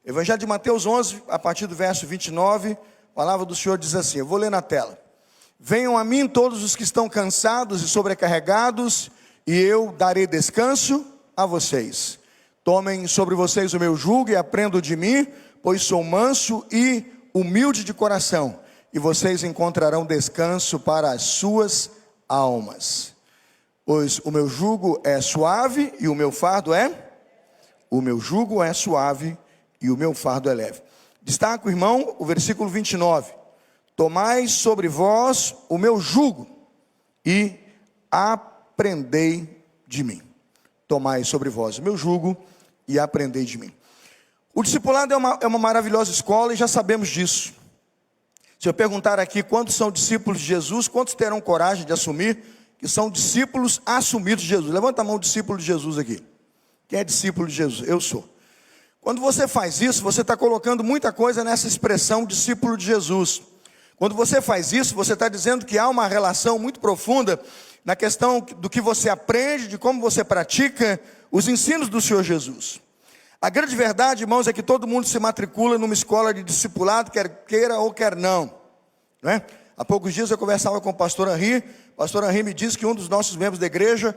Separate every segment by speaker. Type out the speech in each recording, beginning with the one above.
Speaker 1: Evangelho de Mateus 11, a partir do verso 29, a palavra do Senhor diz assim, eu vou ler na tela. Venham a mim todos os que estão cansados e sobrecarregados, e eu darei descanso a vocês. Tomem sobre vocês o meu jugo e aprendam de mim, pois sou manso e humilde de coração, e vocês encontrarão descanso para as suas almas. Pois o meu jugo é suave e o meu fardo é? O meu jugo é suave e o meu fardo é leve. Destaca, irmão, o versículo 29. Tomai sobre vós o meu jugo e aprendei de mim. Tomai sobre vós o meu jugo e aprendei de mim. O discipulado é uma maravilhosa escola e já sabemos disso. Se eu perguntar aqui quantos são discípulos de Jesus, quantos terão coragem de assumir que são discípulos assumidos de Jesus? Levanta a mão, discípulo de Jesus aqui. Quem é discípulo de Jesus? Eu sou. Quando você faz isso, você está colocando muita coisa nessa expressão discípulo de Jesus. Quando você faz isso, você está dizendo que há uma relação muito profunda na questão do que você aprende, de como você pratica os ensinos do Senhor Jesus. A grande verdade, irmãos, é que todo mundo se matricula numa escola de discipulado, quer queira ou quer não é? Há poucos dias eu conversava com o pastor Henri. O pastor Henri me disse que um dos nossos membros da igreja,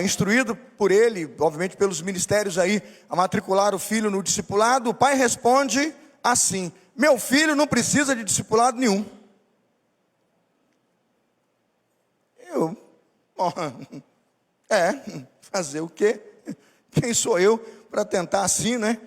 Speaker 1: instruído por ele, obviamente pelos ministérios aí, a matricular o filho no discipulado, o pai responde assim: meu filho não precisa de discipulado nenhum. Fazer o quê? Quem sou eu para tentar assim, né?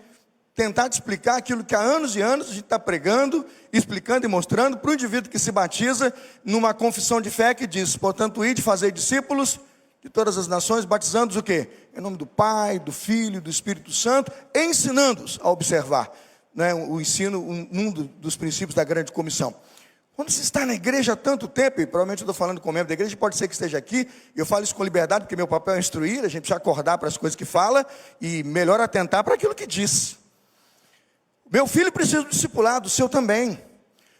Speaker 1: Tentar te explicar aquilo que há anos e anos a gente está pregando, explicando e mostrando para o indivíduo que se batiza numa confissão de fé que diz, portanto, ide fazer discípulos de todas as nações, batizando-os o quê? Em nome do Pai, do Filho e do Espírito Santo, ensinando-os a observar, né, o ensino, um dos princípios da grande comissão. Quando você está na igreja há tanto tempo, e provavelmente eu estou falando com o membro da igreja, pode ser que esteja aqui, e eu falo isso com liberdade, porque meu papel é instruir, a gente precisa acordar para as coisas que fala, e melhor atentar para aquilo que diz. Meu filho precisa do discipulado, o seu também.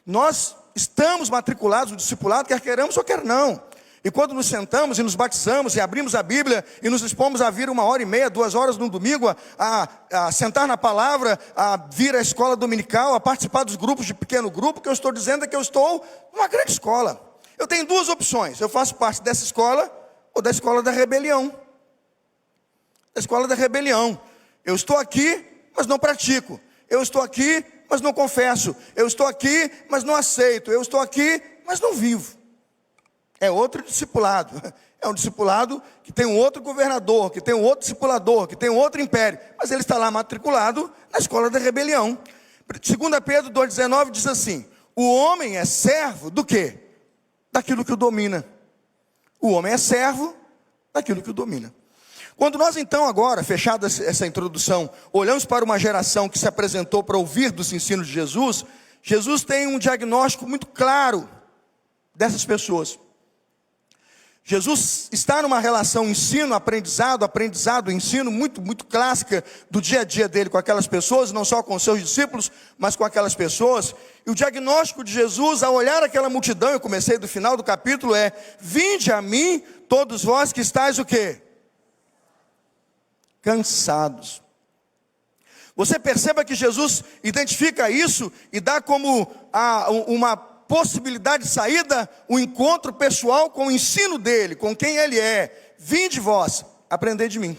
Speaker 1: Nós estamos matriculados no discipulado, quer queiramos ou quer não. E quando nos sentamos e nos batizamos e abrimos a Bíblia e nos dispomos a vir 1h30, 2 horas no domingo, a sentar na palavra, a vir à escola dominical, a participar dos grupos de pequeno grupo, o que eu estou dizendo é que eu estou numa grande escola. Eu tenho 2 opções: eu faço parte dessa escola ou da escola da rebelião. Da escola da rebelião. Eu estou aqui, mas não pratico. Eu estou aqui, mas não confesso. Eu estou aqui, mas não aceito. Eu estou aqui, mas não vivo. É outro discipulado. É um discipulado que tem um outro governador, que tem um outro discipulador, que tem um outro império. Mas ele está lá matriculado na escola da rebelião. 2 Pedro 2,19 diz assim: o homem é servo do quê? Daquilo que o domina. O homem é servo daquilo que o domina. Quando nós então agora, fechada essa introdução, olhamos para uma geração que se apresentou para ouvir dos ensinos de Jesus, Jesus tem um diagnóstico muito claro dessas pessoas. Jesus está numa relação ensino-aprendizado, ensino muito clássica do dia a dia dele com aquelas pessoas, não só com os seus discípulos, mas com aquelas pessoas. E o diagnóstico de Jesus, ao olhar aquela multidão, eu comecei do final do capítulo, é: vinde a mim, todos vós que estáis o quê? Cansados. Você perceba que Jesus identifica isso e dá como uma possibilidade de saída, o encontro pessoal com o ensino dele, com quem ele é. Vinde vós, aprendei de mim.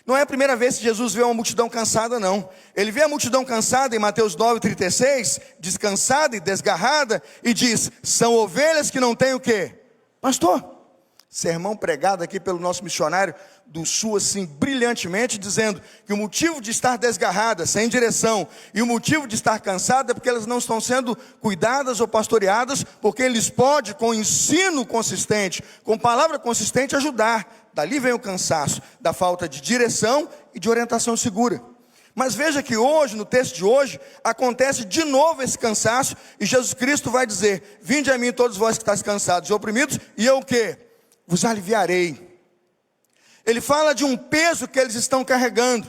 Speaker 1: Não é a primeira vez que Jesus vê uma multidão cansada, não. Ele vê a multidão cansada em Mateus 9,36, descansada e desgarrada, e diz: são ovelhas que não têm o quê? Pastor. Sermão pregado aqui pelo nosso missionário do Sul, assim, brilhantemente, dizendo que o motivo de estar desgarrada, sem direção, e o motivo de estar cansada é porque elas não estão sendo cuidadas ou pastoreadas, porque eles podem, com ensino consistente, com palavra consistente, ajudar. Dali vem o cansaço, da falta de direção e de orientação segura. Mas veja que hoje, no texto de hoje, acontece de novo esse cansaço, e Jesus Cristo vai dizer: vinde a mim todos vós que estáis cansados e oprimidos, e eu o quê? Vos aliviarei. Ele fala de um peso que eles estão carregando.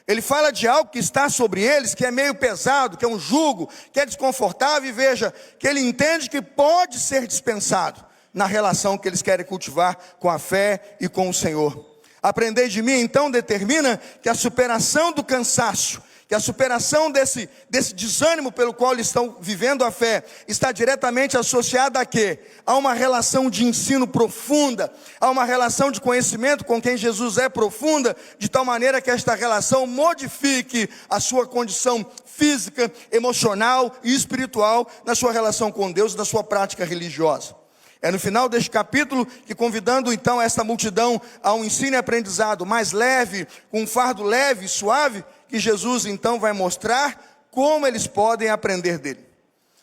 Speaker 1: Ele fala de algo que está sobre eles, que é meio pesado, que é um jugo, que é desconfortável. E veja, que ele entende que pode ser dispensado na relação que eles querem cultivar com a fé e com o Senhor. Aprendei de mim, então, determina que a superação do cansaço, que a superação desse desânimo pelo qual eles estão vivendo a fé, está diretamente associada a quê? A uma relação de ensino profunda, a uma relação de conhecimento com quem Jesus é profunda, de tal maneira que esta relação modifique a sua condição física, emocional e espiritual, na sua relação com Deus e na sua prática religiosa. É no final deste capítulo que, convidando então esta multidão a um ensino e aprendizado mais leve, com um fardo leve e suave, que Jesus então vai mostrar como eles podem aprender dele.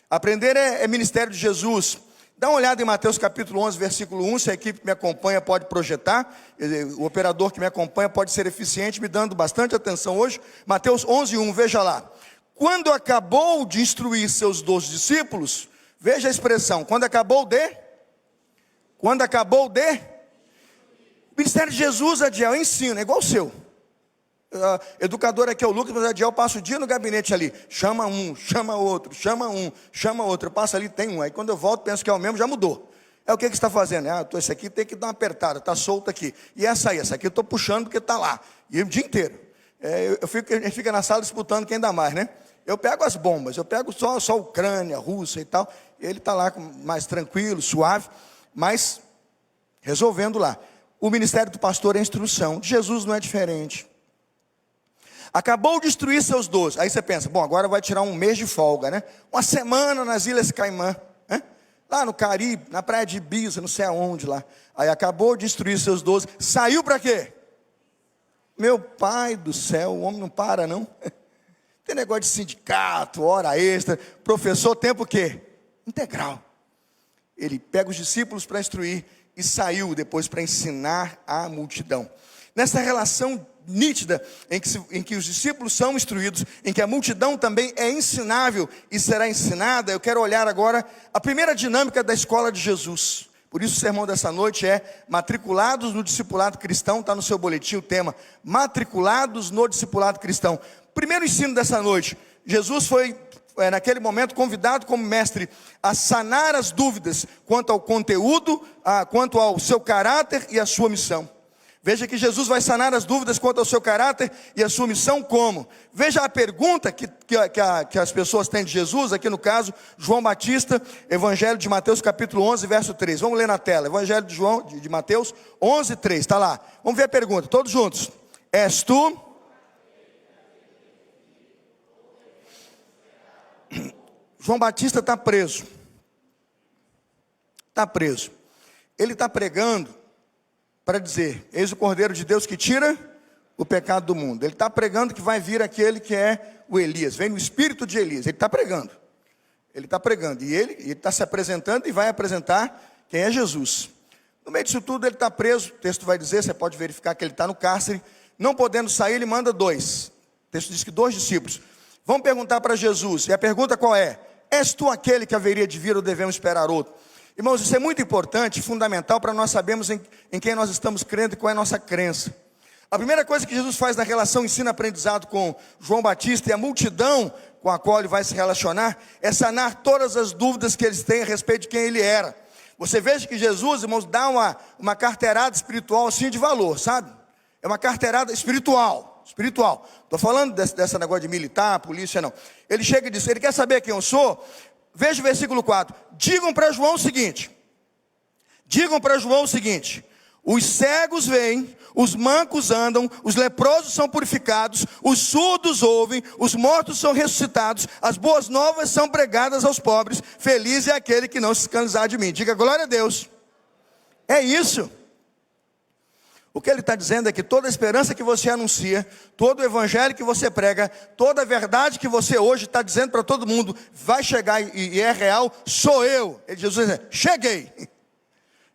Speaker 1: Aprender é ministério de Jesus. Dá uma olhada em Mateus capítulo 11, versículo 1, se a equipe que me acompanha pode projetar, o operador que me acompanha pode ser eficiente, me dando bastante atenção hoje. Mateus 11, 1, veja lá. Quando acabou de instruir seus 12 discípulos, veja a expressão, quando acabou de... O ministério de Jesus, Adiel, ensina, é igual o seu. Educador aqui é o Lucas, mas Adiel passa o dia no gabinete ali. Chama um, chama outro, chama um, chama outro. Eu passo ali, tem um. Aí quando eu volto, penso que é o mesmo, já mudou. É o que você está fazendo? Esse aqui tem que dar uma apertada, está solto aqui. E essa aqui eu estou puxando porque está lá. E o dia inteiro. A gente fica na sala disputando quem dá mais, né? Eu pego as bombas, eu pego só a Ucrânia, a Rússia e tal. E ele está lá mais tranquilo, suave. Mas, resolvendo lá, o ministério do pastor é instrução, de Jesus não é diferente. Acabou de instruir seus 12, aí você pensa, bom, agora vai tirar um mês de folga, né? Uma semana nas Ilhas Caimã, né? Lá no Caribe, na praia de Ibiza, não sei aonde lá. Aí acabou de instruir seus 12, saiu para quê? Meu pai do céu, o homem não para não. Tem negócio de sindicato, hora extra, professor, tempo o quê? Integral. Ele pega os discípulos para instruir e saiu depois para ensinar a multidão. Nessa relação nítida em que os discípulos são instruídos, em que a multidão também é ensinável e será ensinada, eu quero olhar agora a primeira dinâmica da escola de Jesus. Por isso o sermão dessa noite é matriculados no discipulado cristão, está no seu boletim o tema, matriculados no discipulado cristão. Primeiro ensino dessa noite, Jesus foi... naquele momento convidado como mestre a sanar as dúvidas quanto ao conteúdo, quanto ao seu caráter e a sua missão. Veja que Jesus vai sanar as dúvidas quanto ao seu caráter e a sua missão como? Veja a pergunta que as pessoas têm de Jesus, aqui no caso, João Batista, Evangelho de Mateus capítulo 11, verso 3. Vamos ler na tela, Evangelho de Mateus 11, 3, está lá. Vamos ver a pergunta, todos juntos. És tu... João Batista está preso. Está preso. Ele está pregando para dizer, eis o Cordeiro de Deus que tira o pecado do mundo. Ele está pregando que vai vir aquele que é o Elias. Vem no espírito de Elias. Ele está pregando. Ele está pregando. E ele está se apresentando e vai apresentar quem é Jesus. No meio disso tudo ele está preso. O texto vai dizer, você pode verificar que ele está no cárcere. Não podendo sair, ele manda 2. O texto diz que 2 discípulos vão perguntar para Jesus. E a pergunta qual é? És tu aquele que haveria de vir ou devemos esperar outro? Irmãos, isso é muito importante, fundamental para nós sabermos em quem nós estamos crendo e qual é a nossa crença. A primeira coisa que Jesus faz na relação ensino-aprendizado com João Batista e a multidão com a qual ele vai se relacionar, é sanar todas as dúvidas que eles têm a respeito de quem ele era. Você veja que Jesus, irmãos, dá uma carteirada espiritual assim de valor, sabe? É uma carteirada espiritual. Estou falando dessa negócio de militar, polícia, não. Ele chega e diz, ele quer saber quem eu sou? Veja o versículo 4. Digam para João o seguinte. Os cegos veem, os mancos andam, os leprosos são purificados, os surdos ouvem, os mortos são ressuscitados, as boas novas são pregadas aos pobres. Feliz é aquele que não se escandalizar de mim. Diga glória a Deus. É isso. O que ele está dizendo é que toda a esperança que você anuncia, todo o evangelho que você prega, toda a verdade que você hoje está dizendo para todo mundo, vai chegar e é real, sou eu. Jesus diz, cheguei.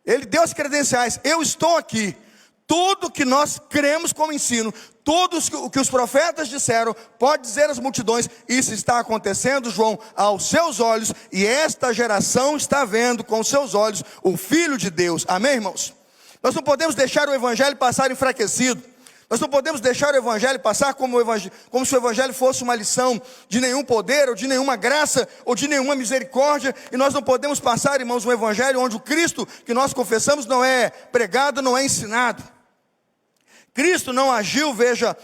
Speaker 1: Ele deu as credenciais, eu estou aqui. Tudo que nós cremos como ensino, tudo o que os profetas disseram, pode dizer às multidões, isso está acontecendo, João, aos seus olhos, e esta geração está vendo com seus olhos o Filho de Deus. Amém, irmãos? Nós não podemos deixar o evangelho passar enfraquecido. Nós não podemos deixar o evangelho passar como se o evangelho fosse uma lição de nenhum poder, ou de nenhuma graça, ou de nenhuma misericórdia. E nós não podemos passar, irmãos, um evangelho onde o Cristo que nós confessamos não é pregado, não é ensinado. Cristo não agiu, veja,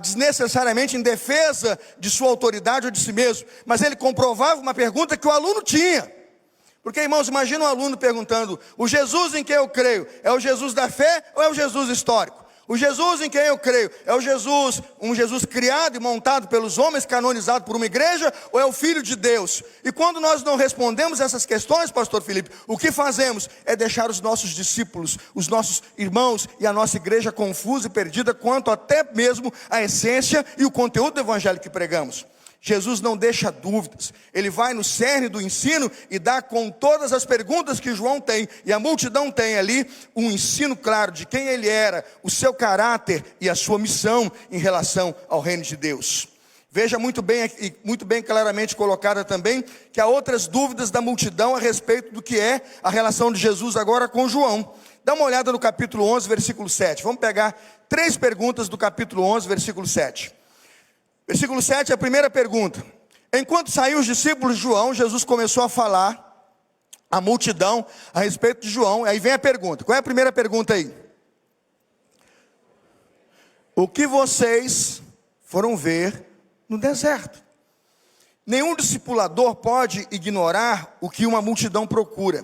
Speaker 1: desnecessariamente em defesa de sua autoridade ou de si mesmo, mas ele comprovava uma pergunta que o aluno tinha. Porque, irmãos, imagina um aluno perguntando: o Jesus em quem eu creio é o Jesus da fé ou é o Jesus histórico? O Jesus em quem eu creio é um Jesus criado e montado pelos homens, canonizado por uma igreja, ou é o Filho de Deus? E quando nós não respondemos essas questões, pastor Felipe, o que fazemos é deixar os nossos discípulos, os nossos irmãos e a nossa igreja confusa e perdida quanto até mesmo a essência e o conteúdo do evangelho que pregamos. Jesus não deixa dúvidas, ele vai no cerne do ensino e dá com todas as perguntas que João tem, e a multidão tem ali, um ensino claro de quem ele era, o seu caráter e a sua missão em relação ao reino de Deus. Veja muito bem, e muito bem claramente colocada também, que há outras dúvidas da multidão a respeito do que é a relação de Jesus agora com João. Dá uma olhada no capítulo 11, versículo 7, vamos pegar 3 perguntas do capítulo 11, versículo 7. Versículo 7, a primeira pergunta: enquanto saíam os discípulos de João, Jesus começou a falar à multidão a respeito de João. Aí vem a pergunta, qual é a primeira pergunta aí? O que vocês foram ver no deserto? Nenhum discipulador pode ignorar o que uma multidão procura.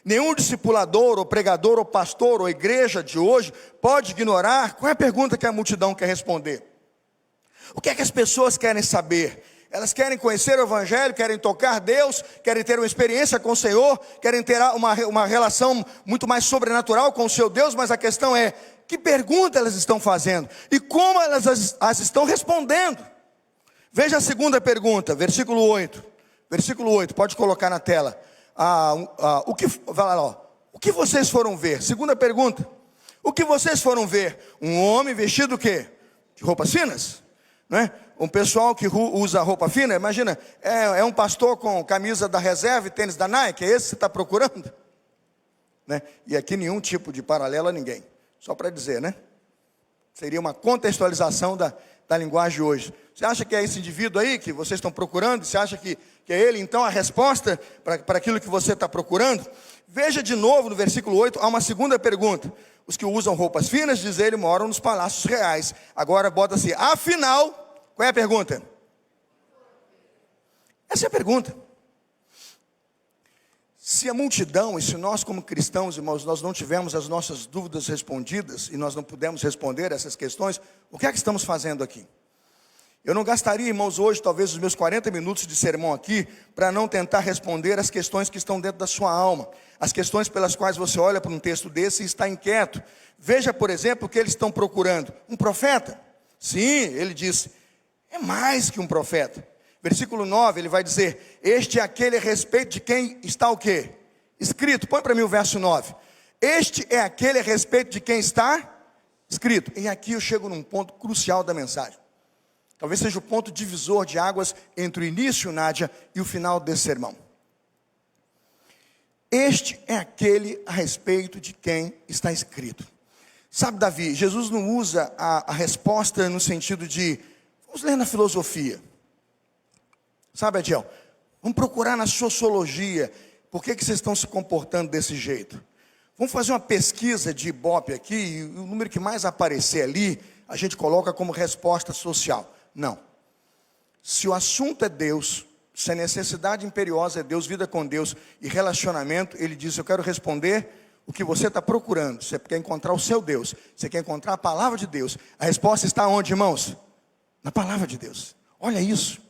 Speaker 1: Nenhum discipulador, ou pregador, ou pastor, ou igreja de hoje pode ignorar qual é a pergunta que a multidão quer responder. O que é que as pessoas querem saber? Elas querem conhecer o evangelho, querem tocar Deus, querem ter uma experiência com o Senhor, querem ter uma relação muito mais sobrenatural com o seu Deus, mas a questão é, que pergunta elas estão fazendo? E como elas as estão respondendo? Veja a segunda pergunta, versículo 8. Versículo 8, pode colocar na tela. O que vocês foram ver? Segunda pergunta. O que vocês foram ver? Um homem vestido o quê? De roupas finas? Não é? Um pessoal que usa roupa fina, imagina, é um pastor com camisa da reserva e tênis da Nike, é esse que você está procurando? Né? E aqui nenhum tipo de paralelo a ninguém, só para dizer, né? Seria uma contextualização da linguagem hoje. Você acha que é esse indivíduo aí que vocês estão procurando? Você acha que é ele então a resposta para aquilo que você está procurando? Veja de novo no versículo 8, há uma segunda pergunta. Os que usam roupas finas, diz ele, moram nos palácios reais. Agora bota assim, afinal, qual é a pergunta? Essa é a pergunta. Se a multidão, e se nós como cristãos, irmãos, nós não tivermos as nossas dúvidas respondidas, e nós não pudermos responder essas questões, o que é que estamos fazendo aqui? Eu não gastaria, irmãos, hoje, talvez os meus 40 minutos de sermão aqui, para não tentar responder as questões que estão dentro da sua alma, as questões pelas quais você olha para um texto desse e está inquieto. Veja, por exemplo, o que eles estão procurando. Um profeta? Sim, ele disse, é mais que um profeta. Versículo 9, ele vai dizer, este é aquele a respeito de quem está o quê? Escrito, põe para mim o verso 9. Este é aquele a respeito de quem está escrito. E aqui eu chego num ponto crucial da mensagem. Talvez seja o ponto divisor de águas entre o início, Nádia, e o final desse sermão. Este é aquele a respeito de quem está escrito. Sabe, Davi, Jesus não usa a resposta no sentido de, vamos ler na filosofia. Sabe, Adiel, vamos procurar na sociologia, por que vocês estão se comportando desse jeito? Vamos fazer uma pesquisa de Ibope aqui, e o número que mais aparecer ali, a gente coloca como resposta social. Não. Se o assunto é Deus, se a necessidade imperiosa é Deus, vida com Deus e relacionamento, ele diz, eu quero responder o que você está procurando. Você quer encontrar o seu Deus, você quer encontrar a palavra de Deus. A resposta está onde, irmãos? Na palavra de Deus. Olha isso.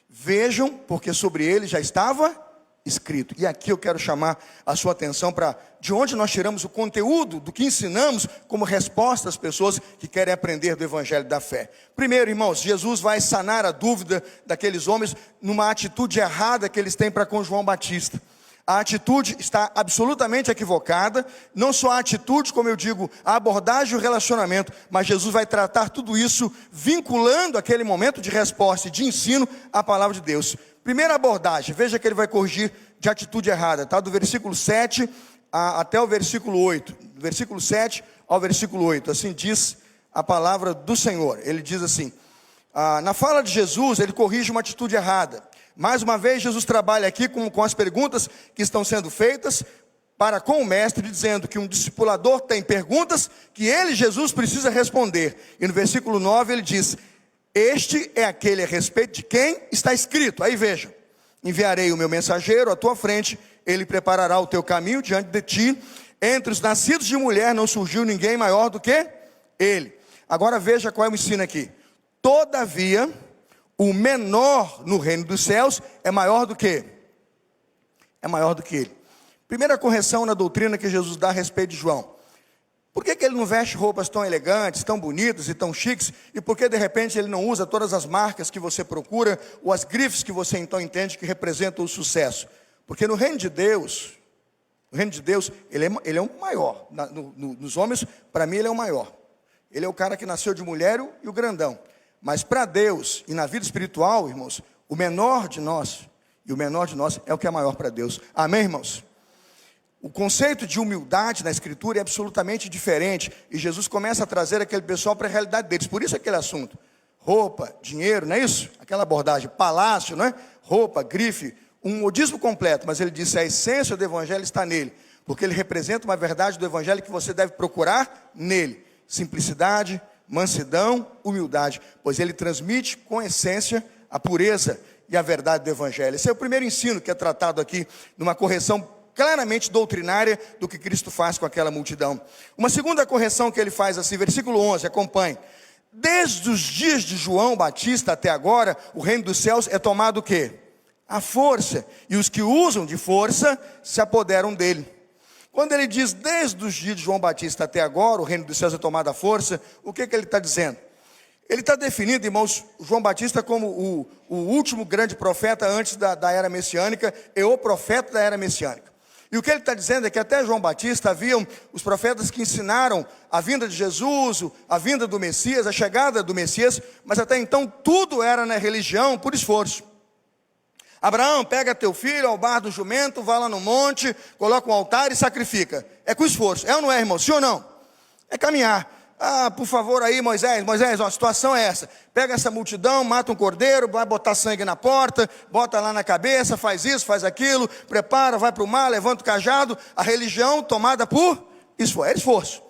Speaker 1: Vejam, porque sobre ele já estava escrito. E aqui eu quero chamar a sua atenção para de onde nós tiramos o conteúdo do que ensinamos como resposta às pessoas que querem aprender do evangelho da fé. Primeiro, irmãos, Jesus vai sanar a dúvida daqueles homens numa atitude errada que eles têm para com João Batista. A atitude está absolutamente equivocada, não só a atitude, como eu digo, a abordagem e o relacionamento, mas Jesus vai tratar tudo isso vinculando aquele momento de resposta e de ensino à palavra de Deus. Primeira abordagem, veja que ele vai corrigir de atitude errada, tá? Do versículo 7 até o versículo 8, do versículo 7 ao versículo 8, assim diz a palavra do Senhor. Ele diz assim, na fala de Jesus, ele corrige uma atitude errada. Mais uma vez, Jesus trabalha aqui com as perguntas que estão sendo feitas, para com o mestre, dizendo que um discipulador tem perguntas que ele, Jesus, precisa responder. E no versículo 9 ele diz: este é aquele a respeito de quem está escrito. Aí veja: enviarei o meu mensageiro à tua frente, ele preparará o teu caminho diante de ti. Entre os nascidos de mulher não surgiu ninguém maior do que ele. Agora veja qual é o ensino aqui. Todavia, o menor no reino dos céus é maior do que? É maior do que ele. Primeira correção na doutrina que Jesus dá a respeito de João. Por que ele não veste roupas tão elegantes, tão bonitas e tão chiques? E por que de repente ele não usa todas as marcas que você procura, ou as grifes que você então entende que representam o sucesso? Porque no reino de Deus, ele é o maior. Nos homens, para mim ele é o maior. Ele é o cara que nasceu de mulher e o grandão. Mas para Deus e na vida espiritual, irmãos, o menor de nós é o que é maior para Deus. Amém, irmãos? O conceito de humildade na Escritura é absolutamente diferente. E Jesus começa a trazer aquele pessoal para a realidade deles. Por isso aquele assunto. Roupa, dinheiro, não é isso? Aquela abordagem, palácio, não é? Roupa, grife, um modismo completo. Mas ele disse: a essência do Evangelho está nele. Porque ele representa uma verdade do Evangelho que você deve procurar nele. Simplicidade, mansidão, humildade. Pois ele transmite com essência a pureza e a verdade do Evangelho. Esse é o primeiro ensino que é tratado aqui numa correção claramente doutrinária do que Cristo faz com aquela multidão. Uma segunda correção que ele faz assim, versículo 11, acompanhe. Desde os dias de João Batista até agora, o reino dos céus é tomado o quê? A força. E os que usam de força se apoderam dele. Quando ele diz desde os dias de João Batista até agora, o reino dos céus é tomado à força, o que ele está dizendo? Ele está definindo, irmãos, João Batista como o último grande profeta antes da era messiânica, e o profeta da era messiânica. E o que ele está dizendo é que até João Batista haviam os profetas que ensinaram a vinda de Jesus, a vinda do Messias, a chegada do Messias, mas até então tudo era na religião por esforço. Abraão, pega teu filho ao bar do jumento, vai lá no monte, coloca um altar e sacrifica. É com esforço, é ou não é, irmão? Sim ou não? É caminhar. Ah, por favor aí, Moisés, ó, a situação é essa. Pega essa multidão, mata um cordeiro, vai botar sangue na porta, bota lá na cabeça, faz isso, faz aquilo, prepara, vai para o mar, levanta o cajado. A religião tomada por esforço.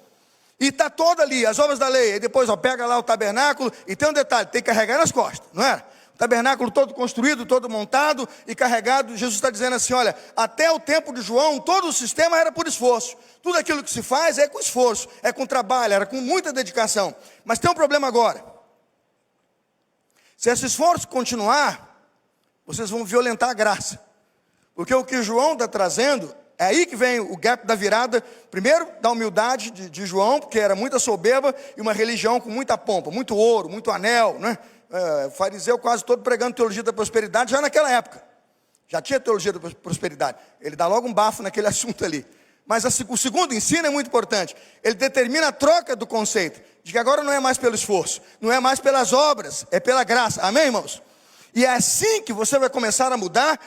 Speaker 1: E está toda ali, as obras da lei. E depois, pega lá o tabernáculo, e tem um detalhe, tem que carregar nas costas, não era? Tabernáculo todo construído, todo montado e carregado. Jesus está dizendo assim: olha, até o tempo de João, todo o sistema era por esforço. Tudo aquilo que se faz é com esforço, é com trabalho, era com muita dedicação. Mas tem um problema agora. Se esse esforço continuar, vocês vão violentar a graça. Porque o que João está trazendo, é aí que vem o gap da virada. Primeiro, da humildade de João, porque era muita soberba e uma religião com muita pompa, muito ouro, muito anel, né? Fariseu quase todo pregando teologia da prosperidade já naquela época. Já tinha teologia da prosperidade. Ele dá logo um bafo naquele assunto ali. Mas o segundo ensino é muito importante. Ele determina a troca do conceito, de que agora não é mais pelo esforço, não é mais pelas obras, é pela graça. Amém, irmãos? E é assim que você vai começar a mudar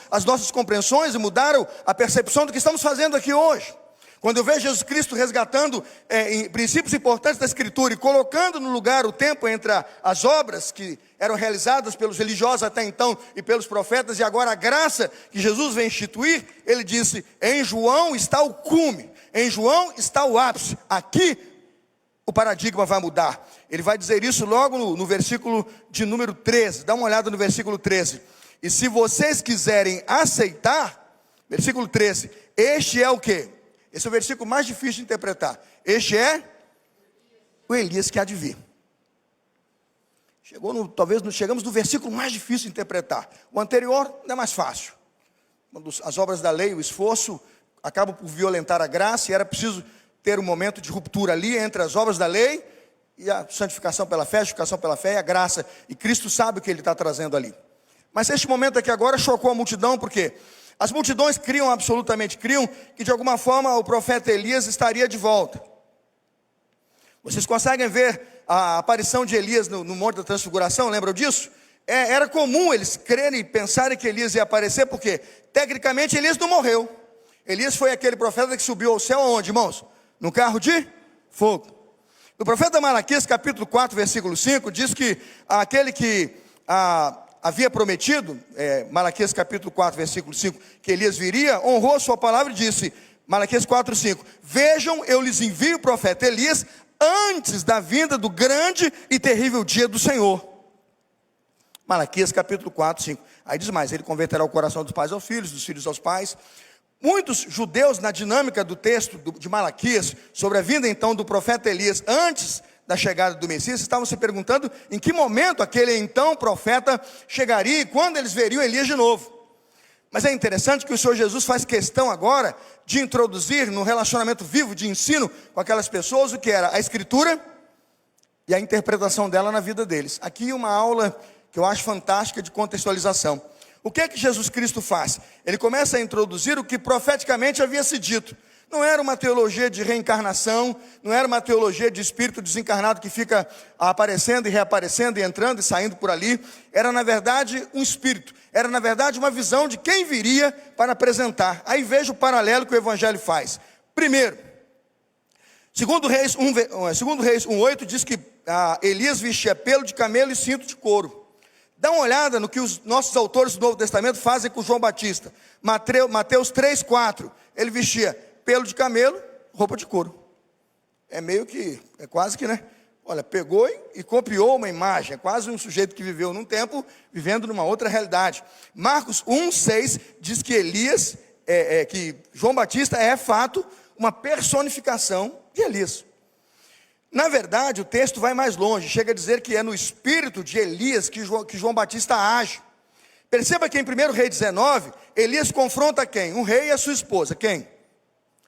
Speaker 1: as nossas compreensões e mudar a percepção do que estamos fazendo aqui hoje. Quando eu vejo Jesus Cristo resgatando em princípios importantes da Escritura e colocando no lugar o tempo entre as obras que eram realizadas pelos religiosos até então e pelos profetas, e agora a graça que Jesus vem instituir, ele disse: em João está o cume, em João está o ápice, aqui o paradigma vai mudar. Ele vai dizer isso logo no versículo de número 13, dá uma olhada no versículo 13. E se vocês quiserem aceitar, versículo 13, este é o quê? Esse é o versículo mais difícil de interpretar. Este é o Elias que há de vir. Chegamos no versículo mais difícil de interpretar. O anterior não é mais fácil. Quando as obras da lei, o esforço, acabam por violentar a graça, e era preciso ter um momento de ruptura ali entre as obras da lei e a santificação pela fé, a justificação pela fé e a graça. E Cristo sabe o que ele está trazendo ali. Mas este momento aqui agora chocou a multidão, por quê? As multidões absolutamente criam, que de alguma forma o profeta Elias estaria de volta. Vocês conseguem ver a aparição de Elias no Monte da Transfiguração, lembram disso? Era comum eles crerem e pensarem que Elias ia aparecer, porque tecnicamente Elias não morreu. Elias foi aquele profeta que subiu ao céu aonde, irmãos? No carro de fogo. No profeta Malaquias, capítulo 4, versículo 5, diz que aquele que havia prometido, Malaquias capítulo 4, versículo 5, que Elias viria, honrou a sua palavra e disse, Malaquias 4, 5, vejam, eu lhes envio o profeta Elias antes da vinda do grande e terrível dia do Senhor. Malaquias capítulo 4, 5. Aí diz mais, ele converterá o coração dos pais aos filhos, dos filhos aos pais. Muitos judeus, na dinâmica do texto de Malaquias, sobre a vinda então do profeta Elias, antes da chegada do Messias, estavam se perguntando em que momento aquele então profeta chegaria e quando eles veriam Elias de novo. Mas é interessante que o Senhor Jesus faz questão agora de introduzir no relacionamento vivo de ensino com aquelas pessoas o que era a Escritura e a interpretação dela na vida deles. Aqui uma aula que eu acho fantástica de contextualização. O que é que Jesus Cristo faz? Ele começa a introduzir o que profeticamente havia se dito. Não era uma teologia de reencarnação, não era uma teologia de espírito desencarnado que fica aparecendo e reaparecendo e entrando e saindo por ali. Era na verdade um espírito, era na verdade uma visão de quem viria para apresentar. Aí veja o paralelo que o Evangelho faz. Primeiro, segundo Reis 1:8 diz que Elias vestia pelo de camelo e cinto de couro. Dá uma olhada no que os nossos autores do Novo Testamento fazem com João Batista. Mateus 3:4, ele vestia pelo de camelo, roupa de couro. É quase que, né? Olha, pegou e copiou uma imagem. É quase um sujeito que viveu num tempo, vivendo numa outra realidade. Marcos 1:6 diz que Elias, que João Batista é fato uma personificação de Elias. Na verdade, o texto vai mais longe, chega a dizer que é no espírito de Elias que João Batista age. Perceba que em 1 Reis 19, Elias confronta quem? Um rei e a sua esposa, quem?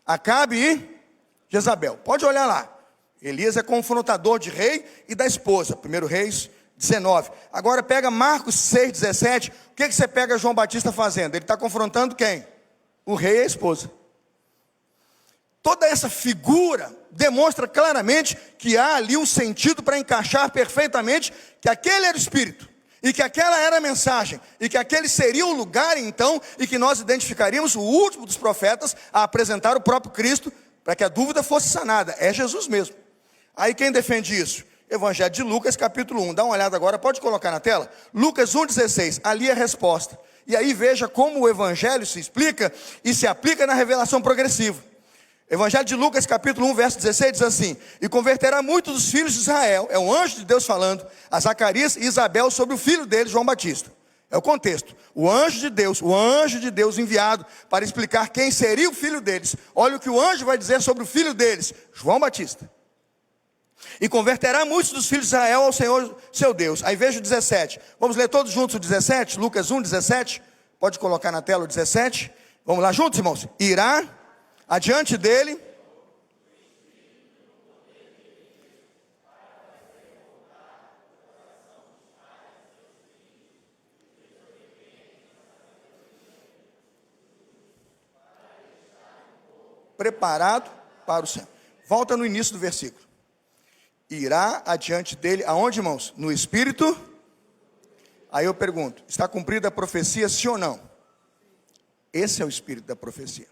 Speaker 1: Acabe e Jezabel. Pode olhar lá, Elias é confrontador de rei e da esposa, 1 Reis 19. Agora pega Marcos 6:17, o que você pega João Batista fazendo? Ele está confrontando quem? O rei e a esposa. Toda essa figura demonstra claramente que há ali um sentido para encaixar perfeitamente que aquele era o Espírito, e que aquela era a mensagem, e que aquele seria o lugar então, e que nós identificaríamos o último dos profetas a apresentar o próprio Cristo, para que a dúvida fosse sanada, é Jesus mesmo. Aí quem defende isso? Evangelho de Lucas capítulo 1, dá uma olhada agora, pode colocar na tela? Lucas 1:16, ali é a resposta. E aí veja como o Evangelho se explica e se aplica na revelação progressiva. Evangelho de Lucas capítulo 1, verso 16 diz assim, e converterá muitos dos filhos de Israel, é um anjo de Deus falando, a Zacarias e Isabel sobre o filho dele, João Batista. É o contexto, o anjo de Deus enviado para explicar quem seria o filho deles. Olha o que o anjo vai dizer sobre o filho deles, João Batista. E converterá muitos dos filhos de Israel ao Senhor seu Deus. Aí veja o 17, vamos ler todos juntos o 17, Lucas 1, 17, pode colocar na tela o 17, vamos lá juntos, irmãos. Irá adiante dele preparado para o céu. Volta no início do versículo. Irá adiante dele, aonde, irmãos? No Espírito. Aí eu pergunto, está cumprida a profecia, sim ou não? Esse é o Espírito da profecia.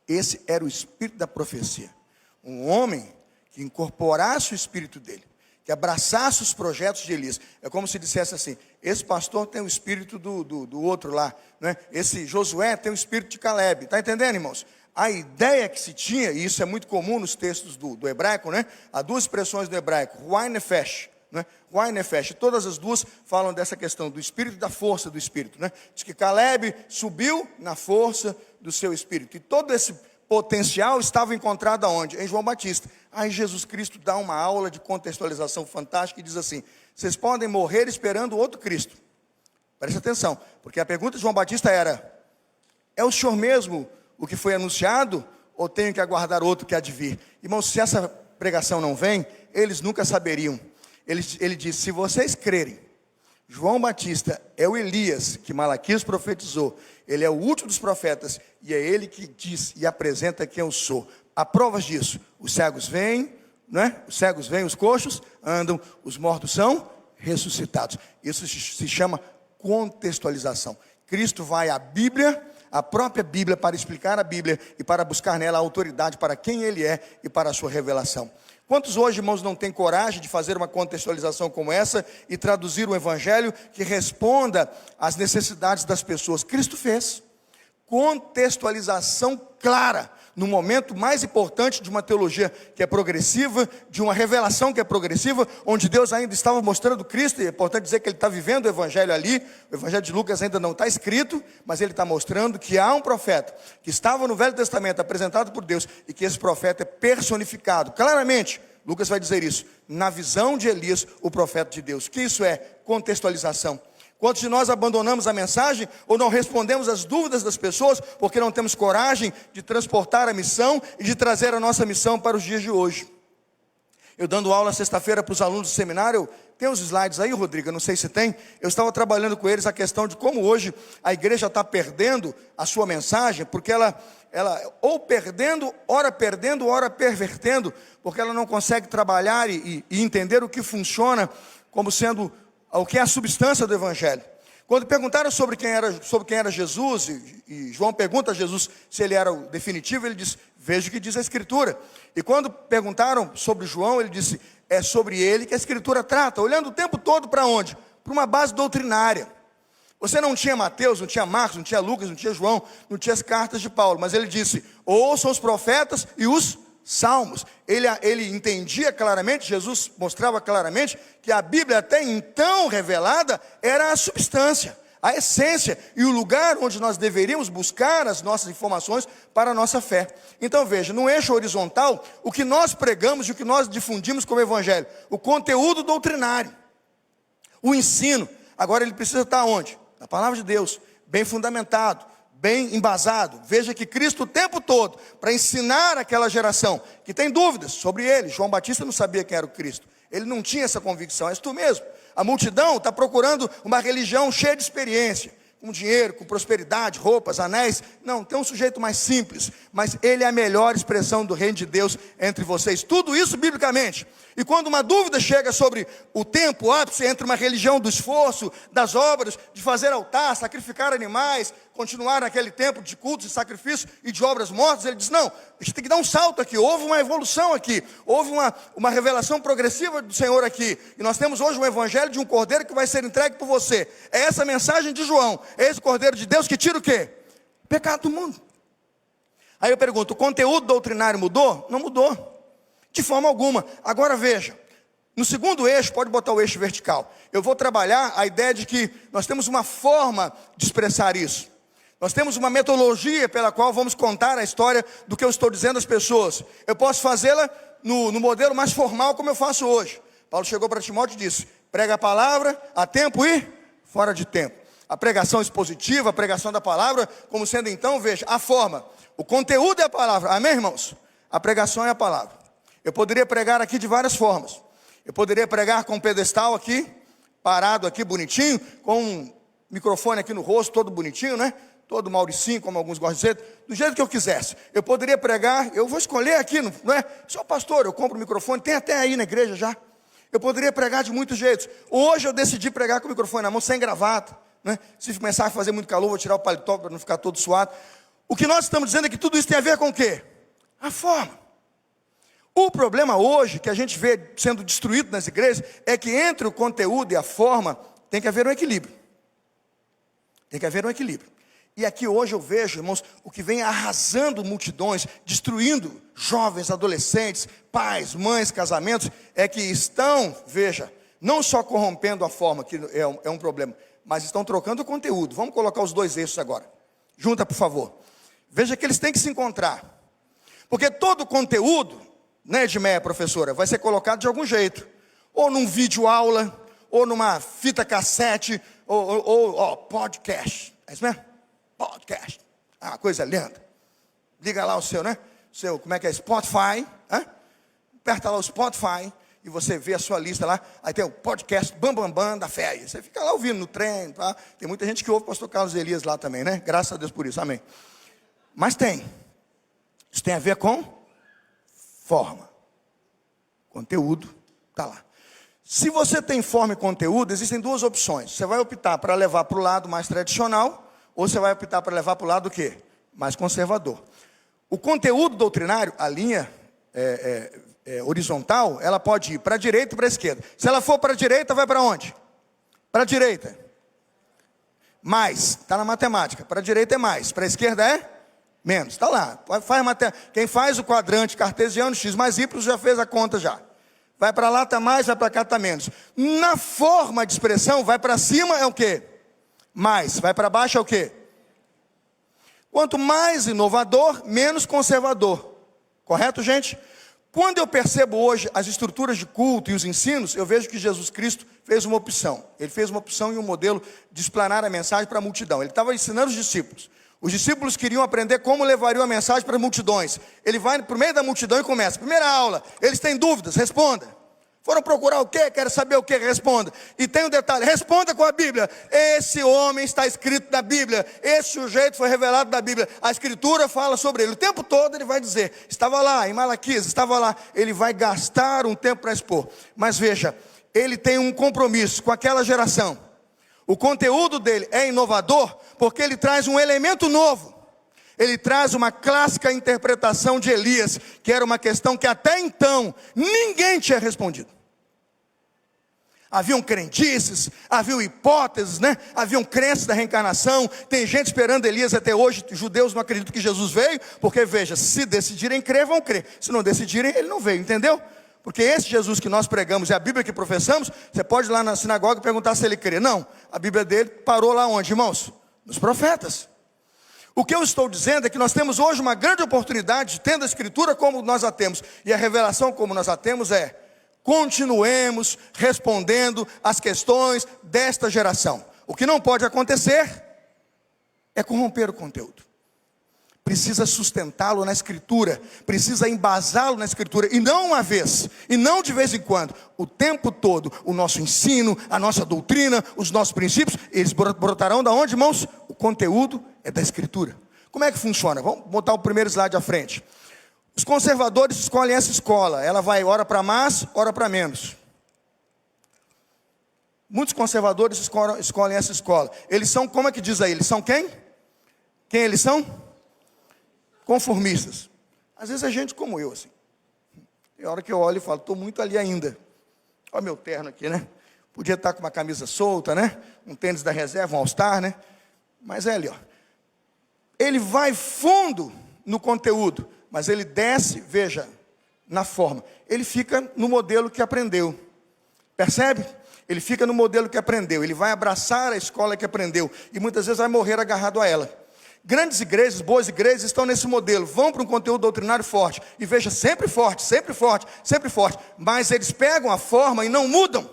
Speaker 1: Esse era o espírito da profecia. Um homem que incorporasse o espírito dele, que abraçasse os projetos de Elias. É como se dissesse assim, esse pastor tem o espírito do outro lá, né? Esse Josué tem o espírito de Caleb. Está entendendo, irmãos? A ideia que se tinha, e isso é muito comum nos textos do hebraico, né? Há duas expressões do hebraico, Ruach Nefesh, né? Ruach Nefesh, todas as duas falam dessa questão do espírito e da força do espírito, né? Diz que Caleb subiu na força do seu espírito, e todo esse potencial estava encontrado aonde? Em João Batista. Aí Jesus Cristo dá uma aula de contextualização fantástica e diz assim, vocês podem morrer esperando outro Cristo. Preste atenção, porque a pergunta de João Batista era, é o Senhor mesmo o que foi anunciado, ou tenho que aguardar outro que há de vir? Irmãos, se essa pregação não vem, eles nunca saberiam. Ele diz, se vocês crerem, João Batista é o Elias que Malaquias profetizou, ele é o último dos profetas, e é ele que diz e apresenta quem eu sou. Há provas disso, os cegos vêm, né? Os cegos vêm, os coxos andam, os mortos são ressuscitados. Isso se chama contextualização. Cristo vai à Bíblia, a própria Bíblia, para explicar a Bíblia e para buscar nela a autoridade para quem ele é e para a sua revelação. Quantos hoje, irmãos, não têm coragem de fazer uma contextualização como essa e traduzir um evangelho que responda às necessidades das pessoas? Cristo fez. Contextualização clara, no momento mais importante de uma teologia que é progressiva, de uma revelação que é progressiva, onde Deus ainda estava mostrando Cristo, e é importante dizer que Ele está vivendo o Evangelho ali. O Evangelho de Lucas ainda não está escrito, mas Ele está mostrando que há um profeta, que estava no Velho Testamento, apresentado por Deus, e que esse profeta é personificado, claramente, Lucas vai dizer isso, na visão de Elias, o profeta de Deus. Que isso é contextualização. Quantos de nós abandonamos a mensagem ou não respondemos às dúvidas das pessoas porque não temos coragem de transportar a missão e de trazer a nossa missão para os dias de hoje? Eu dando aula sexta-feira para os alunos do seminário, tem os slides aí, Rodrigo? Eu não sei se tem. Eu estava trabalhando com eles a questão de como hoje a igreja está perdendo a sua mensagem, porque ela ou perdendo, ora pervertendo, porque ela não consegue trabalhar e entender o que funciona como sendo o que é a substância do Evangelho. Quando perguntaram sobre quem era Jesus, e João pergunta a Jesus se ele era o definitivo, ele diz, veja o que diz a Escritura. E quando perguntaram sobre João, ele disse, é sobre ele que a Escritura trata, olhando o tempo todo para onde? Para uma base doutrinária. Você não tinha Mateus, não tinha Marcos, não tinha Lucas, não tinha João, não tinha as cartas de Paulo, mas ele disse, ouçam os profetas e os Salmos. Ele entendia claramente, Jesus mostrava claramente que a Bíblia até então revelada era a substância, a essência e o lugar onde nós deveríamos buscar as nossas informações para a nossa fé. Então veja, no eixo horizontal, o que nós pregamos e o que nós difundimos como evangelho, o conteúdo doutrinário, o ensino. Agora ele precisa estar onde? Na palavra de Deus, bem fundamentado, bem embasado. Veja que Cristo o tempo todo, para ensinar aquela geração que tem dúvidas sobre ele. João Batista não sabia quem era o Cristo, ele não tinha essa convicção, és tu mesmo. A multidão está procurando uma religião cheia de experiência, com dinheiro, com prosperidade, roupas, anéis. Não, tem um sujeito mais simples, mas ele é a melhor expressão do reino de Deus entre vocês. Tudo isso biblicamente. E quando uma dúvida chega sobre o tempo, o ápice entre uma religião do esforço, das obras, de fazer altar, sacrificar animais, continuar naquele tempo de cultos e sacrifícios e de obras mortas, ele diz, não, a gente tem que dar um salto aqui, houve uma evolução aqui, houve uma revelação progressiva do Senhor aqui, e nós temos hoje um evangelho de um cordeiro que vai ser entregue por você. É essa a mensagem de João, é esse cordeiro de Deus que tira o quê? O pecado do mundo. Aí eu pergunto, o conteúdo doutrinário mudou? Não mudou. De forma alguma. Agora veja, no segundo eixo, pode botar o eixo vertical, eu vou trabalhar a ideia de que nós temos uma forma de expressar isso. Nós temos uma metodologia pela qual vamos contar a história do que eu estou dizendo às pessoas. Eu posso fazê-la no modelo mais formal como eu faço hoje. Paulo chegou para Timóteo e disse, prega a palavra a tempo e fora de tempo. A pregação expositiva, a pregação da palavra, como sendo então, veja, a forma. O conteúdo é a palavra, amém, irmãos? A pregação é a palavra. Eu poderia pregar aqui de várias formas. Eu poderia pregar com um pedestal aqui, parado aqui, bonitinho, com um microfone aqui no rosto, todo bonitinho, né? Todo Mauricinho, como alguns gostam de dizer, do jeito que eu quisesse. Eu poderia pregar, eu vou escolher aqui, não é? Sou pastor, eu compro o microfone, tem até aí na igreja já. Eu poderia pregar de muitos jeitos. Hoje eu decidi pregar com o microfone na mão, sem gravata, né? Se começar a fazer muito calor, vou tirar o paletó para não ficar todo suado. O que nós estamos dizendo é que tudo isso tem a ver com o quê? A forma. O problema hoje, que a gente vê sendo destruído nas igrejas, é que entre o conteúdo e a forma, tem que haver um equilíbrio. Tem que haver um equilíbrio. E aqui hoje eu vejo, irmãos, o que vem arrasando multidões, destruindo jovens, adolescentes, pais, mães, casamentos, é que estão, veja, não só corrompendo a forma, que é um problema, mas estão trocando o conteúdo. Vamos colocar os dois eixos agora. Junta, por favor. Veja que eles têm que se encontrar. Porque todo o conteúdo, né, Edmeia, professora, vai ser colocado de algum jeito. Ou num vídeo aula, ou numa fita cassete, ou podcast. É isso mesmo? Podcast. Ah, coisa linda. Liga lá o seu, né? Seu, como é que é? Spotify. Aperta lá o Spotify e você vê a sua lista lá. Aí tem o podcast Bam Bam Bam da fé. Você fica lá ouvindo no trem, tá? Tem muita gente que ouve o pastor Carlos Elias lá também, né? Graças a Deus por isso, amém. Mas tem. Isso tem a ver com forma. Conteúdo, tá lá. Se você tem forma e conteúdo, existem duas opções. Você vai optar para levar para o lado mais tradicional, ou você vai optar para levar para o lado do quê? Mais conservador. O conteúdo doutrinário, a linha horizontal, ela pode ir para a direita e para a esquerda. Se ela for para a direita, vai para onde? Para a direita. Mais, está na matemática. Para a direita é mais, para a esquerda é menos. Está lá. Quem faz o quadrante cartesiano, x mais y, já fez a conta já. Vai para lá, está mais, vai para cá, está menos. Na forma de expressão, vai para cima é o quê? Mais. Vai para baixo é o quê? Quanto mais inovador, menos conservador. Correto, gente? Quando eu percebo hoje as estruturas de culto e os ensinos, eu vejo que Jesus Cristo fez uma opção. Ele fez uma opção e um modelo de explanar a mensagem para a multidão. Ele estava ensinando os discípulos. Os discípulos queriam aprender como levariam a mensagem para as multidões. Ele vai para o meio da multidão e começa. Primeira aula, eles têm dúvidas, responda. Foram procurar o quê? Querem saber o quê? Responda. E tem um detalhe, responda com a Bíblia. Esse homem está escrito na Bíblia. Esse sujeito foi revelado na Bíblia. A Escritura fala sobre ele. O tempo todo ele vai dizer, estava lá em Malaquias, estava lá. Ele vai gastar um tempo para expor. Mas veja, ele tem um compromisso com aquela geração. O conteúdo dele é inovador porque ele traz um elemento novo. Ele traz uma clássica interpretação de Elias, que era uma questão que até então ninguém tinha respondido. Haviam crendices, haviam hipóteses, né? Haviam crenças da reencarnação. Tem gente esperando Elias até hoje. Judeus não acreditam que Jesus veio, porque veja, se decidirem crer, vão crer. Se não decidirem, ele não veio, entendeu? Porque esse Jesus que nós pregamos e a Bíblia que professamos, você pode ir lá na sinagoga e perguntar se ele crê. Não, a Bíblia dele parou lá onde, irmãos? Nos profetas. O que eu estou dizendo é que nós temos hoje uma grande oportunidade, tendo a Escritura como nós a temos, e a revelação como nós a temos continuemos respondendo às questões desta geração. O que não pode acontecer é corromper o conteúdo. Precisa sustentá-lo na Escritura, precisa embasá-lo na Escritura, e não uma vez, e não de vez em quando, o tempo todo, o nosso ensino, a nossa doutrina, os nossos princípios, eles brotarão da onde, irmãos? O conteúdo é da Escritura. Como é que funciona? Vamos botar o primeiro slide à frente. Os conservadores escolhem essa escola, ela vai ora para mais, ora para menos. Muitos conservadores escolhem essa escola. Eles são, como é que diz aí? Eles são quem? Quem eles são? Conformistas. Às vezes é gente como eu, assim. Tem hora que eu olho e falo, estou muito ali ainda. Olha meu terno aqui, né? Podia estar com uma camisa solta, né? Um tênis da reserva, um All-Star, né? Mas é ali, ó. Ele vai fundo no conteúdo, mas ele desce, veja, na forma. Ele fica no modelo que aprendeu. Percebe? Ele fica no modelo que aprendeu. Ele vai abraçar a escola que aprendeu. E muitas vezes vai morrer agarrado a ela. Grandes igrejas, boas igrejas estão nesse modelo, vão para um conteúdo doutrinário forte, e veja, sempre forte, sempre forte, sempre forte, mas eles pegam a forma e não mudam.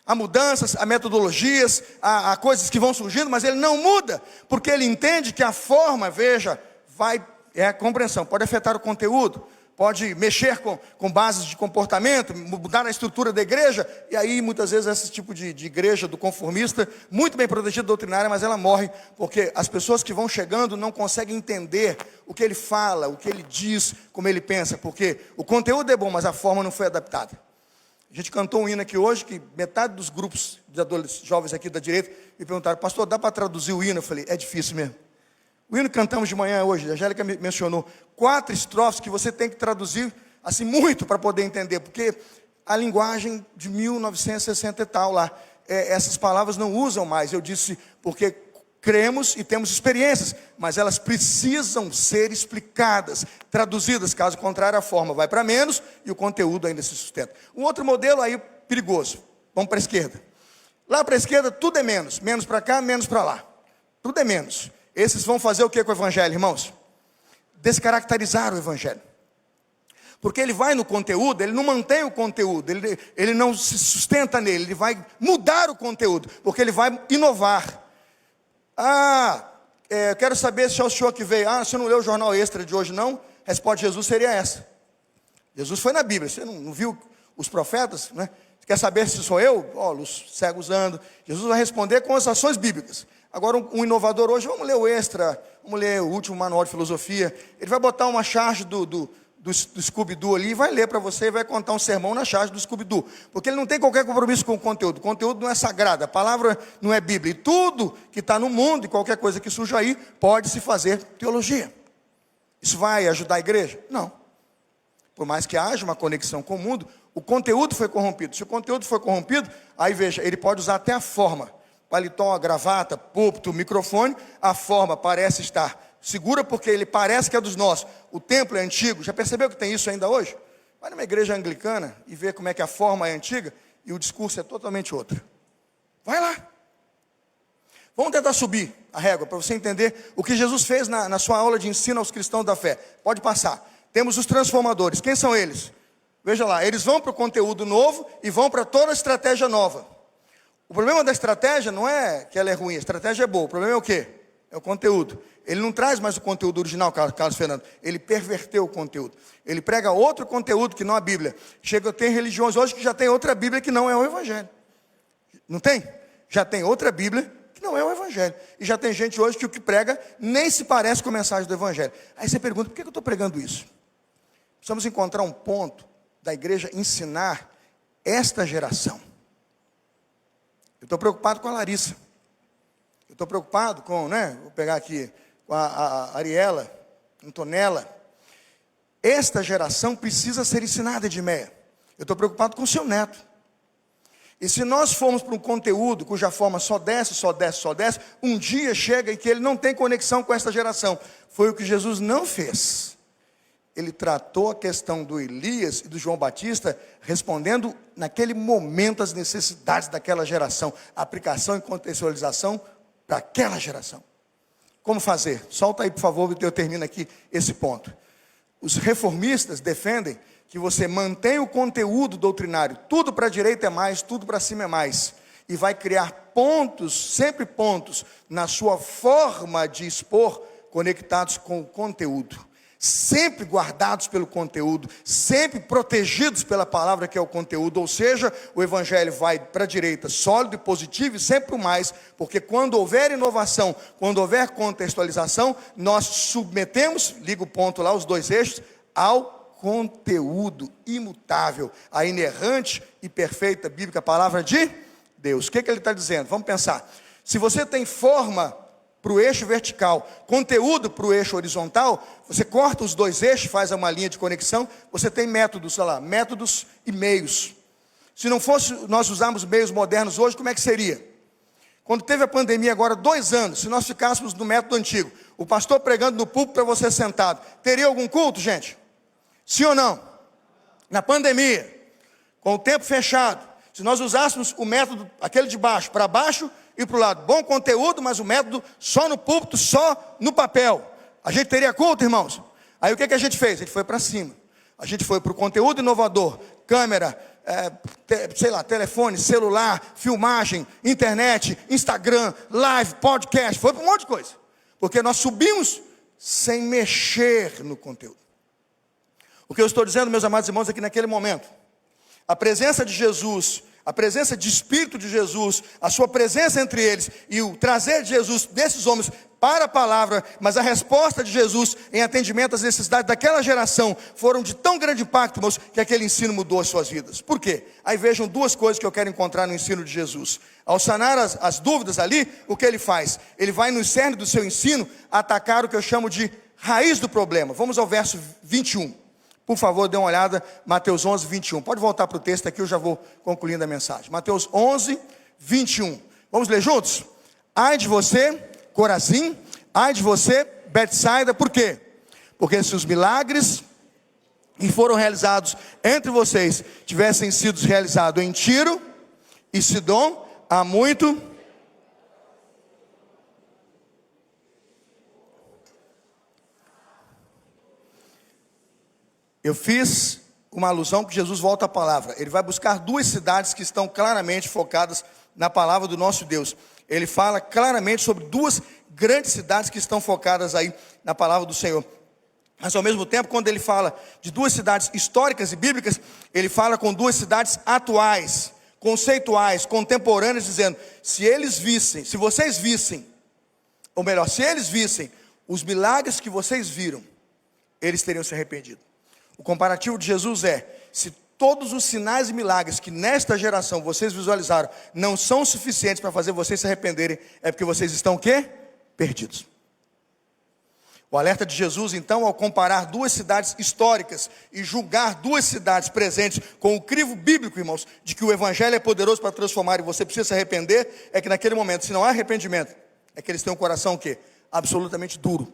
Speaker 1: Há mudanças, há metodologias, há coisas que vão surgindo, mas ele não muda, porque ele entende que a forma, veja, é a compreensão, pode afetar o conteúdo, pode mexer com bases de comportamento, mudar a estrutura da igreja, e aí muitas vezes esse tipo de igreja do conformista, muito bem protegida doutrinária, mas ela morre, porque as pessoas que vão chegando não conseguem entender o que ele fala, o que ele diz, como ele pensa, porque o conteúdo é bom, mas a forma não foi adaptada. A gente cantou um hino aqui hoje, que metade dos grupos de adolescentes, jovens aqui da direita, me perguntaram, pastor, dá para traduzir o hino? Eu falei, é difícil mesmo. O hino que cantamos de manhã hoje, a Angélica mencionou 4 estrofes que você tem que traduzir assim muito para poder entender, porque a linguagem de 1960 e tal lá, essas palavras não usam mais. Eu disse, porque cremos e temos experiências, mas elas precisam ser explicadas, traduzidas, caso contrário a forma vai para menos e o conteúdo ainda se sustenta. Um outro modelo aí perigoso, vamos para a esquerda. Lá para a esquerda tudo é menos, menos para cá, menos para lá, tudo é menos. Esses vão fazer o que com o Evangelho, irmãos? Descaracterizar o Evangelho. Porque ele vai no conteúdo, ele não mantém o conteúdo, ele não se sustenta nele, ele vai mudar o conteúdo, porque ele vai inovar. Eu quero saber se é o senhor que veio. Você não leu o jornal Extra de hoje, não? A resposta de Jesus seria essa. Jesus foi na Bíblia, você não viu os profetas, né? Quer saber se sou eu? Os cegos andam. Jesus vai responder com as ações bíblicas. Agora um inovador hoje, vamos ler o Extra, vamos ler o último manual de filosofia. Ele vai botar uma charge do Scooby-Doo ali e vai ler para você e vai contar um sermão na charge do Scooby-Doo. Porque ele não tem qualquer compromisso com o conteúdo. O conteúdo não é sagrado, a palavra não é Bíblia. E tudo que está no mundo e qualquer coisa que surja aí, pode se fazer teologia. Isso vai ajudar a igreja? Não. Por mais que haja uma conexão com o mundo, o conteúdo foi corrompido. Se o conteúdo foi corrompido, aí veja, ele pode usar até a forma. Paletó, gravata, púlpito, microfone, a forma parece estar segura porque ele parece que é dos nossos. O templo é antigo. Já percebeu que tem isso ainda hoje? Vai numa igreja anglicana e vê como é que a forma é antiga e o discurso é totalmente outro. Vai lá. Vamos tentar subir a régua para você entender o que Jesus fez na sua aula de ensino aos cristãos da fé. Pode passar. Temos os transformadores. Quem são eles? Veja lá, eles vão para o conteúdo novo e vão para toda a estratégia nova. O problema da estratégia não é que ela é ruim, a estratégia é boa. O problema é o quê? É o conteúdo. Ele não traz mais o conteúdo original, Carlos Fernando. Ele perverteu o conteúdo. Ele prega outro conteúdo que não a Bíblia. Chega a ter religiões hoje que já tem outra Bíblia que não é o Evangelho. Não tem? Já tem outra Bíblia que não é o Evangelho. E já tem gente hoje que o que prega nem se parece com a mensagem do Evangelho. Aí você pergunta, por que eu estou pregando isso? Precisamos encontrar um ponto da igreja ensinar esta geração. Eu estou preocupado com a Larissa. Eu estou preocupado com, vou pegar aqui, com a Ariela, Antonella. Esta geração precisa ser ensinada, Edmeia. Eu estou preocupado com o seu neto. E se nós formos para um conteúdo cuja forma só desce, um dia chega em que ele não tem conexão com esta geração. Foi o que Jesus não fez. Ele tratou a questão do Elias e do João Batista, respondendo naquele momento as necessidades daquela geração, aplicação e contextualização para aquela geração. Como fazer? Solta aí, por favor, e eu termino aqui esse ponto. Os reformistas defendem que você mantém o conteúdo doutrinário, tudo para a direita é mais, tudo para cima é mais, e vai criar pontos, sempre pontos, na sua forma de expor, conectados com o conteúdo. Sempre guardados pelo conteúdo, sempre protegidos pela palavra que é o conteúdo, ou seja, o evangelho vai para a direita, sólido e positivo e sempre o mais, porque quando houver inovação, quando houver contextualização, nós submetemos, liga o ponto lá, os dois eixos, ao conteúdo imutável, a inerrante e perfeita bíblica palavra de Deus. O que ele está dizendo? Vamos pensar, se você tem forma para o eixo vertical, conteúdo para o eixo horizontal, você corta os dois eixos, faz uma linha de conexão, você tem métodos, métodos e meios. Se não fosse nós usarmos meios modernos hoje, como é que seria? Quando teve a pandemia agora, 2 anos, se nós ficássemos no método antigo, o pastor pregando no púlpito para você sentado, teria algum culto, gente? Sim ou não? Na pandemia, com o tempo fechado, se nós usássemos o método, aquele de baixo para baixo, e para o lado, bom conteúdo, mas o método só no púlpito, só no papel. A gente teria culto, irmãos? Aí o que a gente fez? A gente foi para cima. A gente foi para o conteúdo inovador, câmera, telefone, celular, filmagem, internet, Instagram, live, podcast, foi para um monte de coisa. Porque nós subimos sem mexer no conteúdo. O que eu estou dizendo, meus amados irmãos, é que naquele momento, a presença de Jesus, a presença de Espírito de Jesus, a sua presença entre eles e o trazer de Jesus desses homens para a palavra, mas a resposta de Jesus em atendimento às necessidades daquela geração foram de tão grande impacto, irmãos, que aquele ensino mudou as suas vidas. Por quê? Aí vejam 2 coisas que eu quero encontrar no ensino de Jesus. Ao sanar as dúvidas ali, o que ele faz? Ele vai no cerne do seu ensino atacar o que eu chamo de raiz do problema. Vamos ao verso 21. Por favor, dê uma olhada, Mateus 11, 21. Pode voltar para o texto aqui, eu já vou concluindo a mensagem. Mateus 11, 21. Vamos ler juntos? Ai de você, Corazim, ai de você, Betsaida, por quê? Porque se os milagres que foram realizados entre vocês tivessem sido realizados em Tiro e Sidom, há muito... Eu fiz uma alusão que Jesus volta à palavra. Ele vai buscar 2 cidades que estão claramente focadas na palavra do nosso Deus. Ele fala claramente sobre 2 grandes cidades que estão focadas aí na palavra do Senhor. Mas ao mesmo tempo, quando ele fala de 2 cidades históricas e bíblicas, ele fala com 2 cidades atuais, conceituais, contemporâneas, dizendo, se vocês vissem, ou melhor, se eles vissem os milagres que vocês viram, eles teriam se arrependido. O comparativo de Jesus é, se todos os sinais e milagres que nesta geração vocês visualizaram não são suficientes para fazer vocês se arrependerem, é porque vocês estão o quê? Perdidos. O alerta de Jesus, então, ao comparar duas cidades históricas e julgar duas cidades presentes com o crivo bíblico, irmãos, de que o evangelho é poderoso para transformar e você precisa se arrepender, é que naquele momento, se não há arrependimento, é que eles têm um coração o quê? Absolutamente duro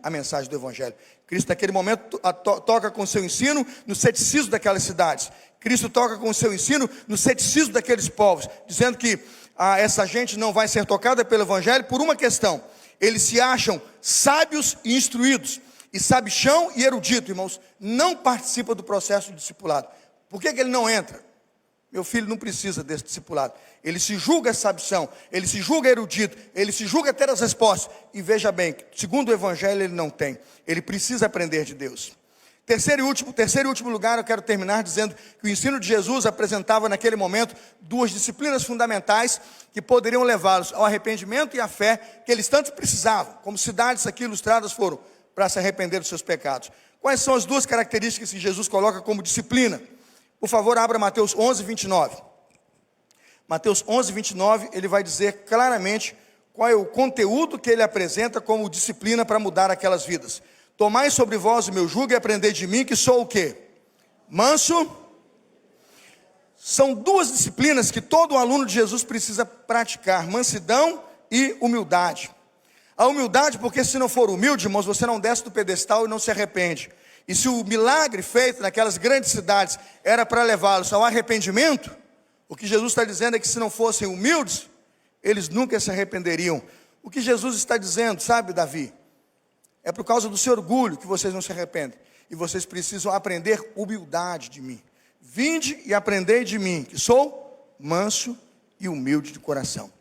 Speaker 1: a mensagem do evangelho. Cristo naquele momento toca com o seu ensino no ceticismo daquelas cidades. Cristo toca com o seu ensino no ceticismo daqueles povos, dizendo que essa gente não vai ser tocada pelo evangelho por uma questão: eles se acham sábios e instruídos, e sabichão e erudito, irmãos, não participa do processo de discipulado. Por que ele não entra? Meu filho não precisa desse discipulado. Ele se julga sabichão, ele se julga erudito, ele se julga ter as respostas. E veja bem, segundo o evangelho ele não tem. Ele precisa aprender de Deus. Terceiro e último lugar, eu quero terminar dizendo que o ensino de Jesus apresentava naquele momento duas disciplinas fundamentais que poderiam levá-los ao arrependimento e à fé que eles tanto precisavam, como cidades aqui ilustradas foram, para se arrepender dos seus pecados. Quais são as duas características que Jesus coloca como disciplina? Por favor, abra Mateus 11, 29. Mateus 11, 29, ele vai dizer claramente qual é o conteúdo que ele apresenta como disciplina para mudar aquelas vidas. Tomai sobre vós o meu jugo e aprendei de mim, que sou o quê? Manso. São duas disciplinas que todo aluno de Jesus precisa praticar: mansidão e humildade. A humildade, porque se não for humilde, irmãos, você não desce do pedestal e não se arrepende. E se o milagre feito naquelas grandes cidades era para levá-los ao arrependimento, o que Jesus está dizendo é que se não fossem humildes, eles nunca se arrependeriam. O que Jesus está dizendo, sabe, Davi? É por causa do seu orgulho que vocês não se arrependem. E vocês precisam aprender humildade de mim. Vinde e aprendei de mim, que sou manso e humilde de coração.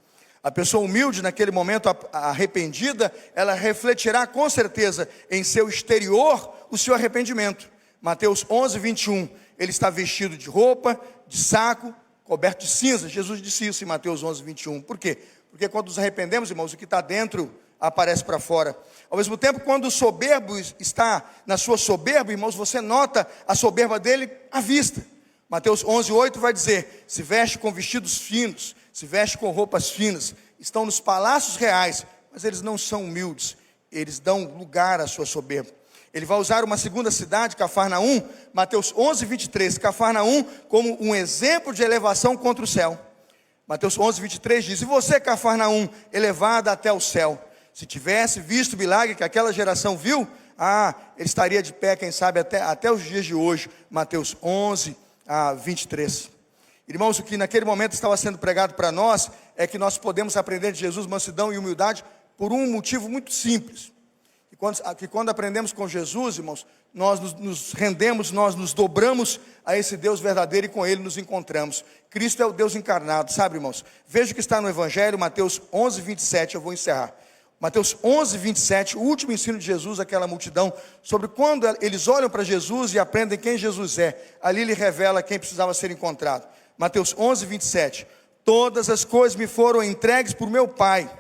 Speaker 1: A pessoa humilde, naquele momento arrependida, ela refletirá com certeza em seu exterior o seu arrependimento. Mateus 11, 21, ele está vestido de roupa, de saco, coberto de cinza. Jesus disse isso em Mateus 11, 21. Por quê? Porque quando nos arrependemos, irmãos, o que está dentro aparece para fora. Ao mesmo tempo, quando o soberbo está na sua soberba, irmãos, você nota a soberba dele à vista. Mateus 11, 8 vai dizer: se veste com vestidos finos, se veste com roupas finas, estão nos palácios reais, mas eles não são humildes, eles dão lugar à sua soberba. Ele vai usar uma segunda cidade, Cafarnaum, Mateus 11, 23, Cafarnaum como um exemplo de elevação contra o céu. Mateus 11, 23 diz: e você, Cafarnaum, elevada até o céu, se tivesse visto o milagre que aquela geração viu, ele estaria de pé, quem sabe, até os dias de hoje. Mateus 11, 23. Irmãos, o que naquele momento estava sendo pregado para nós é que nós podemos aprender de Jesus mansidão e humildade por um motivo muito simples. Que quando aprendemos com Jesus, irmãos, nós nos rendemos, nós nos dobramos a esse Deus verdadeiro e com Ele nos encontramos. Cristo é o Deus encarnado, sabe, irmãos? Veja o que está no Evangelho, Mateus 11, 27, eu vou encerrar. Mateus 11, 27, o último ensino de Jesus àquela multidão, sobre quando eles olham para Jesus e aprendem quem Jesus é. Ali ele revela quem precisava ser encontrado. Mateus 11, 27, todas as coisas me foram entregues por meu Pai.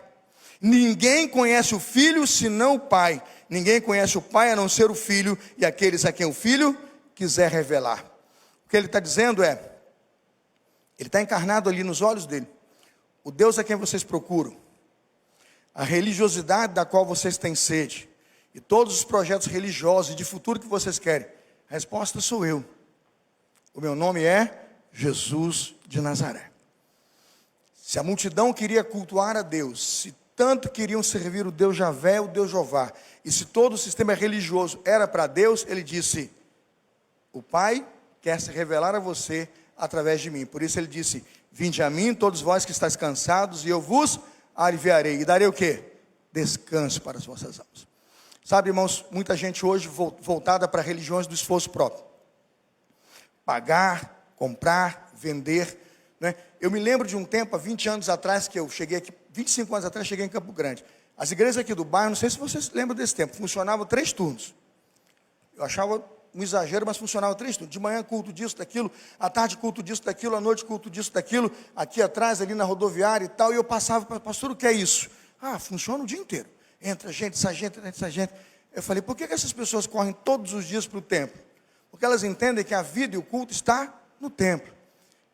Speaker 1: Ninguém conhece o Filho senão o Pai. Ninguém conhece o Pai a não ser o Filho e aqueles a quem o Filho quiser revelar. O que ele está dizendo é, ele está encarnado ali nos olhos dele. O Deus a quem vocês procuram, a religiosidade da qual vocês têm sede, e todos os projetos religiosos e de futuro que vocês querem, a resposta sou eu. O meu nome é Jesus de Nazaré. Se a multidão queria cultuar a Deus, se tanto queriam servir o Deus Javé, o Deus Jeová, e se todo o sistema religioso era para Deus, ele disse: o Pai quer se revelar a você através de mim. Por isso ele disse: vinde a mim, todos vós que estáis cansados, e eu vos aliviarei. E darei o quê? Descanso para as vossas almas. Sabe, irmãos, muita gente hoje voltada para religiões do esforço próprio. Pagar, comprar, vender, né? Eu me lembro de um tempo, há 20 anos atrás, que eu cheguei aqui, 25 anos atrás, cheguei em Campo Grande. As igrejas aqui do bairro, não sei se vocês lembram desse tempo, funcionavam 3 turnos. Eu achava um exagero, mas funcionava 3 turnos. De manhã, culto disso, daquilo. À tarde, culto disso, daquilo. À noite, culto disso, daquilo. Aqui atrás, ali na rodoviária e tal. E eu passava, pastor, o que é isso? Funciona o dia inteiro. Entra gente, sai gente, entra gente. Eu falei, por que essas pessoas correm todos os dias para o templo? Porque elas entendem que a vida e o culto está no templo.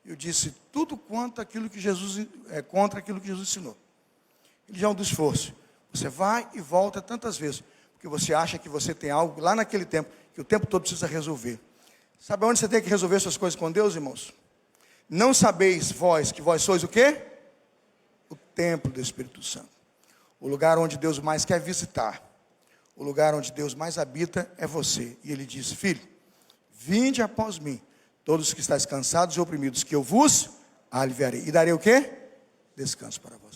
Speaker 1: Eu disse, tudo quanto aquilo que Jesus contra aquilo que Jesus ensinou. Religião do esforço. Você vai e volta tantas vezes. porque você acha que você tem algo lá naquele tempo, que o tempo todo precisa resolver. Sabe onde você tem que resolver suas coisas com Deus, irmãos? Não sabeis vós que vós sois o quê? O templo do Espírito Santo. O lugar onde Deus mais quer visitar. O lugar onde Deus mais habita é você. E Ele diz: filho, vinde após mim, todos que estáis cansados e oprimidos, que eu vos aliviarei. E darei o quê? Descanso para vós.